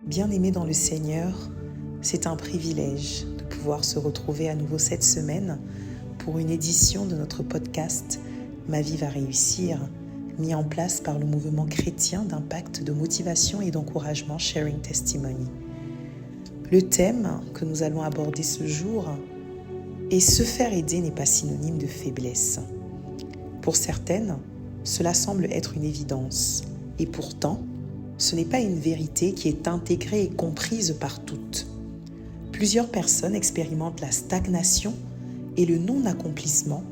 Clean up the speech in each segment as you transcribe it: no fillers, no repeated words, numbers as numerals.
Bien-aimés dans le Seigneur, c'est un privilège de pouvoir se retrouver à nouveau cette semaine pour une édition de notre podcast « Ma vie va réussir », mis en place par le mouvement chrétien d'impact, de motivation et d'encouragement Sharing Testimony. Le thème que nous allons aborder ce jour est « Se faire aider n'est pas synonyme de faiblesse ». Pour certaines, cela semble être une évidence, et pourtant, ce n'est pas une vérité qui est intégrée et comprise par toutes. Plusieurs personnes expérimentent la stagnation et le non-accomplissement,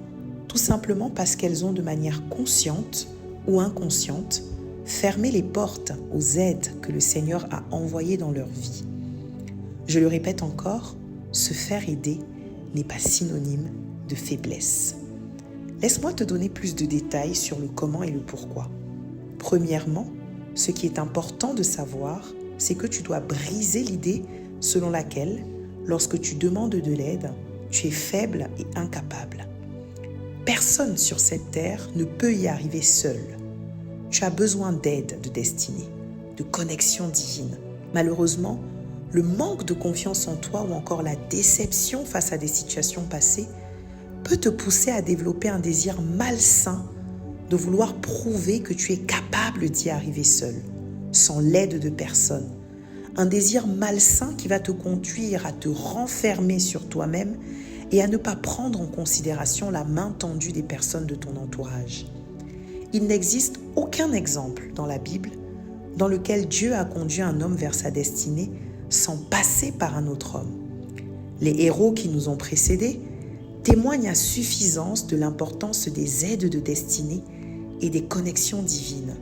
tout simplement parce qu'elles ont de manière consciente ou inconsciente fermé les portes aux aides que le Seigneur a envoyées dans leur vie. Je le répète encore, se faire aider n'est pas synonyme de faiblesse. Laisse-moi te donner plus de détails sur le comment et le pourquoi. Premièrement, ce qui est important de savoir, c'est que tu dois briser l'idée selon laquelle, lorsque tu demandes de l'aide, tu es faible et incapable. Personne sur cette terre ne peut y arriver seul. Tu as besoin d'aide de destinée, de connexion divine. Malheureusement, le manque de confiance en toi ou encore la déception face à des situations passées peut te pousser à développer un désir malsain de vouloir prouver que tu es capable d'y arriver seul, sans l'aide de personne. Un désir malsain qui va te conduire à te renfermer sur toi-même et à ne pas prendre en considération la main tendue des personnes de ton entourage. Il n'existe aucun exemple dans la Bible dans lequel Dieu a conduit un homme vers sa destinée sans passer par un autre homme. Les héros qui nous ont précédés témoignent à suffisance de l'importance des aides de destinée et des connexions divines.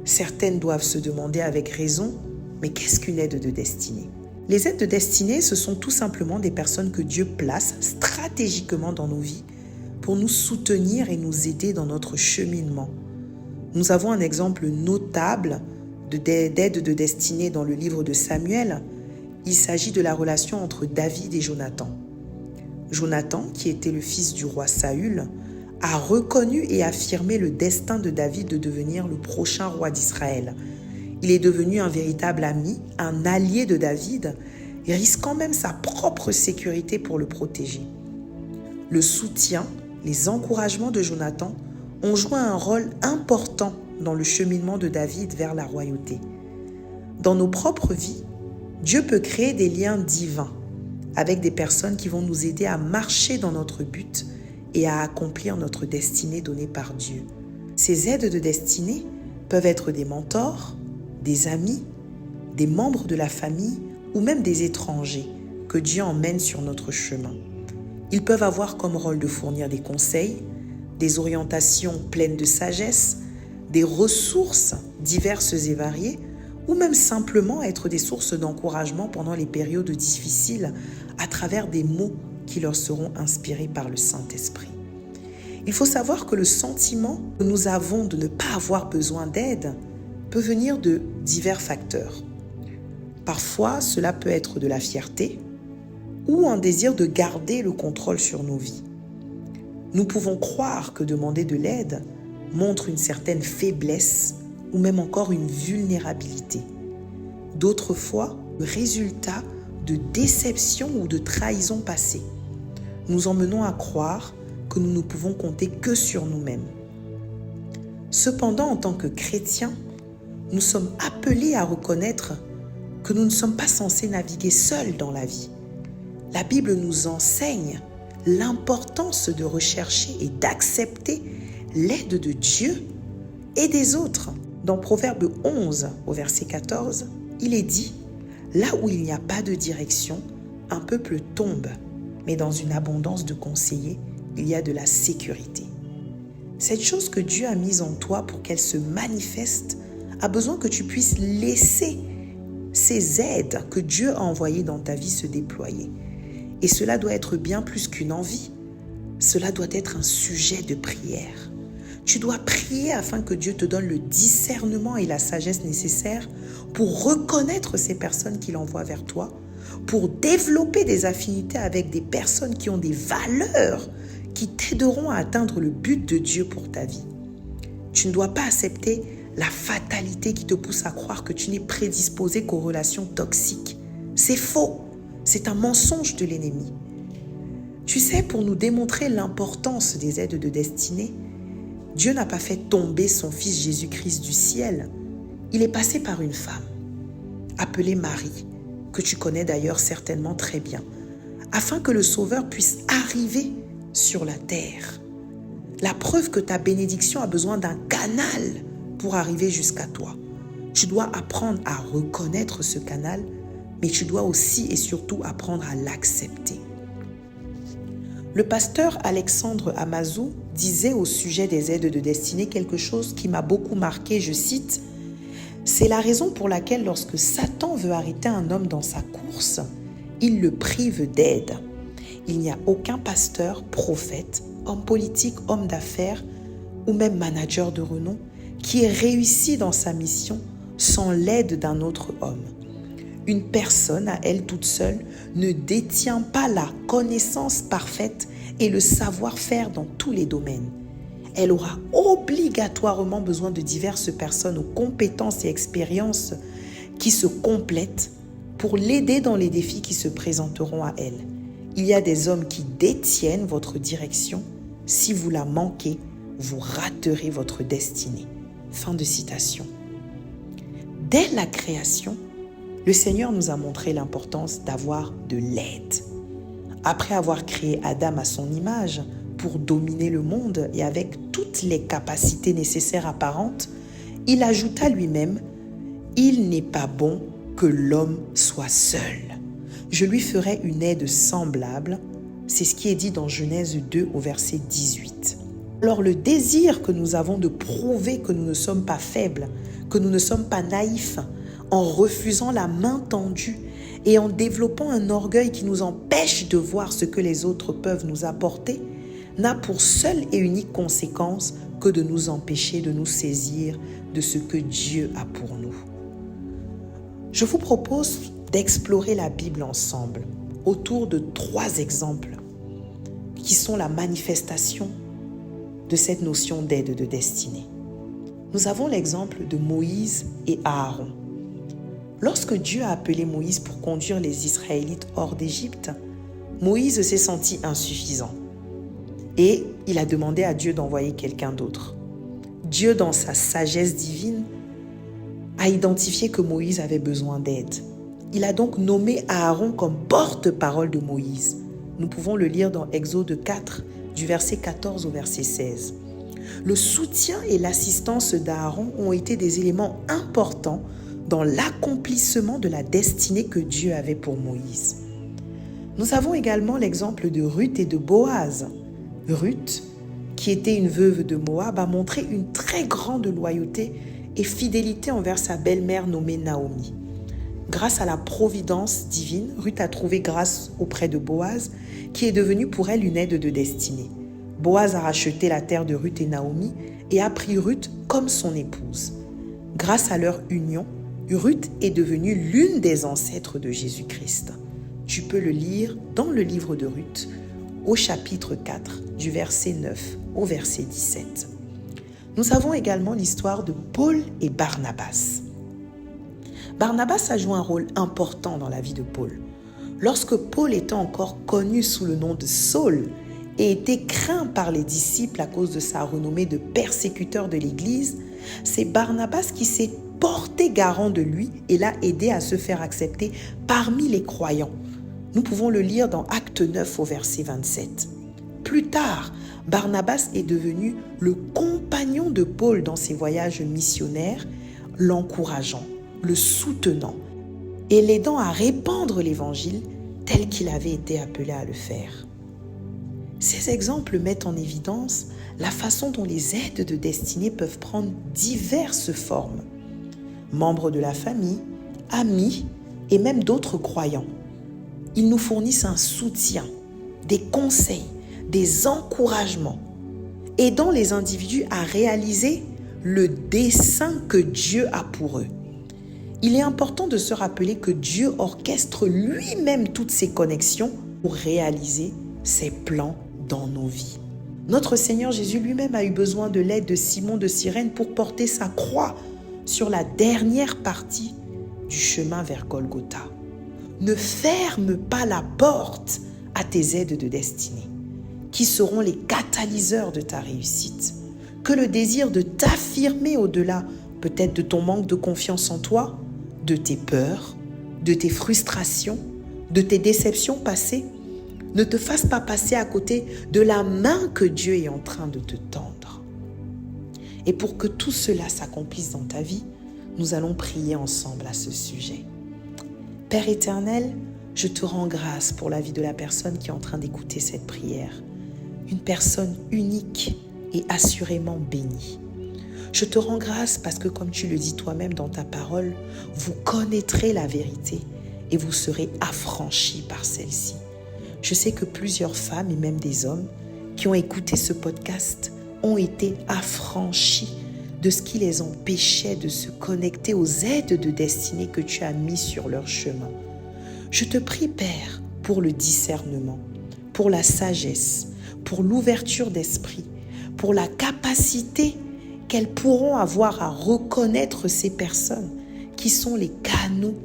Certaines doivent se demander avec raison, mais qu'est-ce qu'une aide de destinée ? Les aides de destinée, ce sont tout simplement des personnes que Dieu place stratégiquement dans nos vies pour nous soutenir et nous aider dans notre cheminement. Nous avons un exemple notable d'aide de destinée dans le livre de Samuel. Il s'agit de la relation entre David et Jonathan. Jonathan, qui était le fils du roi Saül, a reconnu et affirmé le destin de David de devenir le prochain roi d'Israël. Il est devenu un véritable ami, un allié de David, risquant même sa propre sécurité pour le protéger. Le soutien, les encouragements de Jonathan ont joué un rôle important dans le cheminement de David vers la royauté. Dans nos propres vies, Dieu peut créer des liens divins avec des personnes qui vont nous aider à marcher dans notre but et à accomplir notre destinée donnée par Dieu. Ces aides de destinée peuvent être des mentors, des amis, des membres de la famille ou même des étrangers que Dieu emmène sur notre chemin. Ils peuvent avoir comme rôle de fournir des conseils, des orientations pleines de sagesse, des ressources diverses et variées ou même simplement être des sources d'encouragement pendant les périodes difficiles à travers des mots qui leur seront inspirés par le Saint-Esprit. Il faut savoir que le sentiment que nous avons de ne pas avoir besoin d'aide peut venir de divers facteurs. Parfois, cela peut être de la fierté ou un désir de garder le contrôle sur nos vies. Nous pouvons croire que demander de l'aide montre une certaine faiblesse ou même encore une vulnérabilité. D'autres fois, le résultat de déception ou de trahison passée. Nous emmenons à croire que nous ne pouvons compter que sur nous-mêmes. Cependant, en tant que chrétiens, nous sommes appelés à reconnaître que nous ne sommes pas censés naviguer seuls dans la vie. La Bible nous enseigne l'importance de rechercher et d'accepter l'aide de Dieu et des autres. Dans Proverbe 11, au verset 14, il est dit « Là où il n'y a pas de direction, un peuple tombe, mais dans une abondance de conseillers, il y a de la sécurité. » Cette chose que Dieu a mise en toi pour qu'elle se manifeste a besoin que tu puisses laisser ces aides que Dieu a envoyées dans ta vie se déployer. Et cela doit être bien plus qu'une envie. Cela doit être un sujet de prière. Tu dois prier afin que Dieu te donne le discernement et la sagesse nécessaires pour reconnaître ces personnes qu'il envoie vers toi, pour développer des affinités avec des personnes qui ont des valeurs qui t'aideront à atteindre le but de Dieu pour ta vie. Tu ne dois pas accepter la fatalité qui te pousse à croire que tu n'es prédisposé qu'aux relations toxiques. C'est faux. C'est un mensonge de l'ennemi. Tu sais, pour nous démontrer l'importance des aides de destinée, Dieu n'a pas fait tomber son Fils Jésus-Christ du ciel. Il est passé par une femme, appelée Marie, que tu connais d'ailleurs certainement très bien, afin que le Sauveur puisse arriver sur la terre. La preuve que ta bénédiction a besoin d'un canal pour arriver jusqu'à toi. Tu dois apprendre à reconnaître ce canal, mais tu dois aussi et surtout apprendre à l'accepter. Le pasteur Alexandre Amazou disait au sujet des aides de destinée quelque chose qui m'a beaucoup marqué, je cite, « C'est la raison pour laquelle lorsque Satan veut arrêter un homme dans sa course, il le prive d'aide. Il n'y a aucun pasteur, prophète, homme politique, homme d'affaires ou même manager de renom qui ait réussi dans sa mission sans l'aide d'un autre homme. Une personne à elle toute seule ne détient pas la connaissance parfaite et le savoir-faire dans tous les domaines. Elle aura obligatoirement besoin de diverses personnes aux compétences et expériences qui se complètent pour l'aider dans les défis qui se présenteront à elle. Il y a des hommes qui détiennent votre direction. Si vous la manquez, vous raterez votre destinée. » Fin de citation. Dès la création, le Seigneur nous a montré l'importance d'avoir de l'aide. Après avoir créé Adam à son image pour dominer le monde et avec toutes les capacités nécessaires apparentes, il ajouta lui-même « Il n'est pas bon que l'homme soit seul. Je lui ferai une aide semblable. » C'est ce qui est dit dans Genèse 2 au verset 18. Alors le désir que nous avons de prouver que nous ne sommes pas faibles, que nous ne sommes pas naïfs, en refusant la main tendue et en développant un orgueil qui nous empêche de voir ce que les autres peuvent nous apporter, n'a pour seule et unique conséquence que de nous empêcher de nous saisir de ce que Dieu a pour nous. Je vous propose d'explorer la Bible ensemble autour de 3 exemples qui sont la manifestation de cette notion d'aide de destinée. Nous avons l'exemple de Moïse et Aaron. Lorsque Dieu a appelé Moïse pour conduire les Israélites hors d'Égypte, Moïse s'est senti insuffisant et il a demandé à Dieu d'envoyer quelqu'un d'autre. Dieu, dans sa sagesse divine, a identifié que Moïse avait besoin d'aide. Il a donc nommé Aaron comme porte-parole de Moïse. Nous pouvons le lire dans Exode 4, du verset 14 au verset 16. Le soutien et l'assistance d'Aaron ont été des éléments importants dans l'accomplissement de la destinée que Dieu avait pour Moïse. Nous avons également l'exemple de Ruth et de Boaz. Ruth, qui était une veuve de Moab, a montré une très grande loyauté et fidélité envers sa belle-mère nommée Naomi. Grâce à la providence divine, Ruth a trouvé grâce auprès de Boaz, qui est devenu pour elle une aide de destinée. Boaz a racheté la terre de Ruth et Naomi et a pris Ruth comme son épouse. Grâce à leur union, Ruth est devenue l'une des ancêtres de Jésus-Christ. Tu peux le lire dans le livre de Ruth, au chapitre 4, du verset 9 au verset 17. Nous avons également l'histoire de Paul et Barnabas. Barnabas a joué un rôle important dans la vie de Paul. Lorsque Paul était encore connu sous le nom de Saul et était craint par les disciples à cause de sa renommée de persécuteur de l'Église, c'est Barnabas qui s'est porté garant de lui et l'a aidé à se faire accepter parmi les croyants. Nous pouvons le lire dans Acte 9 au verset 27. Plus tard, Barnabas est devenu le compagnon de Paul dans ses voyages missionnaires, l'encourageant, le soutenant et l'aidant à répandre l'évangile tel qu'il avait été appelé à le faire. Ces exemples mettent en évidence la façon dont les aides de destinée peuvent prendre diverses formes. Membres de la famille, amis et même d'autres croyants. Ils nous fournissent un soutien, des conseils, des encouragements, aidant les individus à réaliser le dessein que Dieu a pour eux. Il est important de se rappeler que Dieu orchestre lui-même toutes ces connexions pour réaliser ses plans dans nos vies. Notre Seigneur Jésus lui-même a eu besoin de l'aide de Simon de Cyrène pour porter sa croix sur la dernière partie du chemin vers Golgotha. Ne ferme pas la porte à tes aides de destinée, qui seront les catalyseurs de ta réussite. Que le désir de t'affirmer au-delà, peut-être de ton manque de confiance en toi, de tes peurs, de tes frustrations, de tes déceptions passées, ne te fasse pas passer à côté de la main que Dieu est en train de te tendre. Et pour que tout cela s'accomplisse dans ta vie, nous allons prier ensemble à ce sujet. Père éternel, je te rends grâce pour la vie de la personne qui est en train d'écouter cette prière. Une personne unique et assurément bénie. Je te rends grâce parce que, comme tu le dis toi-même dans ta parole, vous connaîtrez la vérité et vous serez affranchis par celle-ci. Je sais que plusieurs femmes et même des hommes qui ont écouté ce podcast ont été affranchis de ce qui les empêchait de se connecter aux aides de destinée que tu as mis sur leur chemin. Je te prie, Père, pour le discernement, pour la sagesse, pour l'ouverture d'esprit, pour la capacité qu'elles pourront avoir à reconnaître ces personnes qui sont les canaux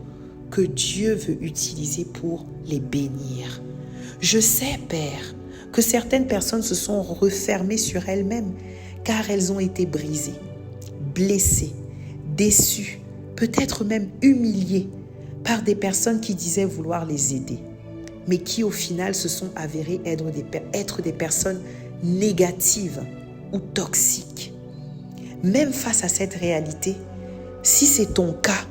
que Dieu veut utiliser pour les bénir. Je sais, Père, que certaines personnes se sont refermées sur elles-mêmes car elles ont été brisées, blessées, déçues, peut-être même humiliées par des personnes qui disaient vouloir les aider, mais qui au final se sont avérées être des personnes négatives ou toxiques. Même face à cette réalité, si c'est ton cas,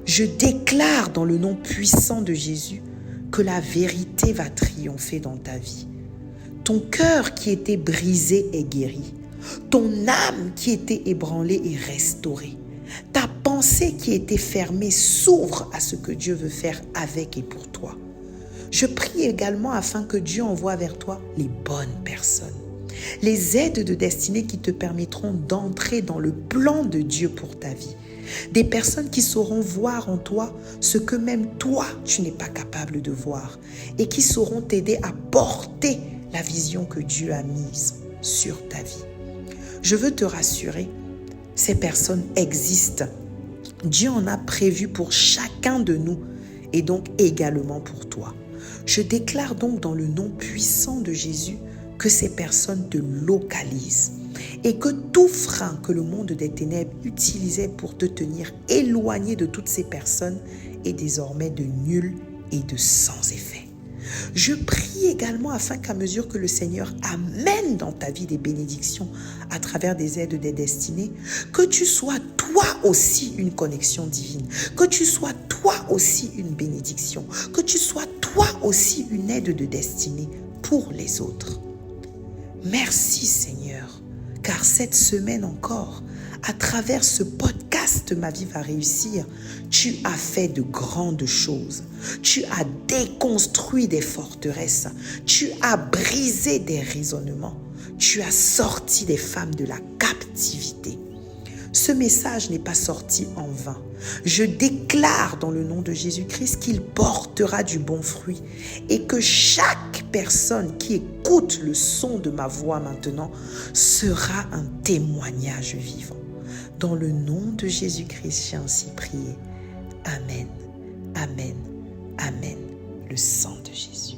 je déclare dans le nom puissant de Jésus que la vérité va triompher dans ta vie. Ton cœur qui était brisé est guéri. Ton âme qui était ébranlée est restaurée. Ta pensée qui était fermée s'ouvre à ce que Dieu veut faire avec et pour toi. Je prie également afin que Dieu envoie vers toi les bonnes personnes. Les aides de destinée qui te permettront d'entrer dans le plan de Dieu pour ta vie. Des personnes qui sauront voir en toi ce que même toi, tu n'es pas capable de voir et qui sauront t'aider à porter la vision que Dieu a mise sur ta vie. Je veux te rassurer, ces personnes existent. Dieu en a prévu pour chacun de nous et donc également pour toi. Je déclare donc dans le nom puissant de Jésus que ces personnes te localisent et que tout frein que le monde des ténèbres utilisait pour te tenir éloigné de toutes ces personnes est désormais de nul et de sans effet. Je prie également afin qu'à mesure que le Seigneur amène dans ta vie des bénédictions à travers des aides des destinées, que tu sois toi aussi une connexion divine, que tu sois toi aussi une bénédiction, que tu sois toi aussi une aide de destinée pour les autres. Merci Seigneur, car cette semaine encore, à travers ce podcast Ma vie va réussir, tu as fait de grandes choses. Tu as déconstruit des forteresses. Tu as brisé des raisonnements. Tu as sorti des femmes de la captivité. Ce message n'est pas sorti en vain. Je déclare dans le nom de Jésus-Christ qu'il portera du bon fruit et que chaque personne qui écoute le son de ma voix maintenant sera un témoignage vivant. Dans le nom de Jésus-Christ, j'ai ainsi prié. Amen, amen, amen. Le sang de Jésus.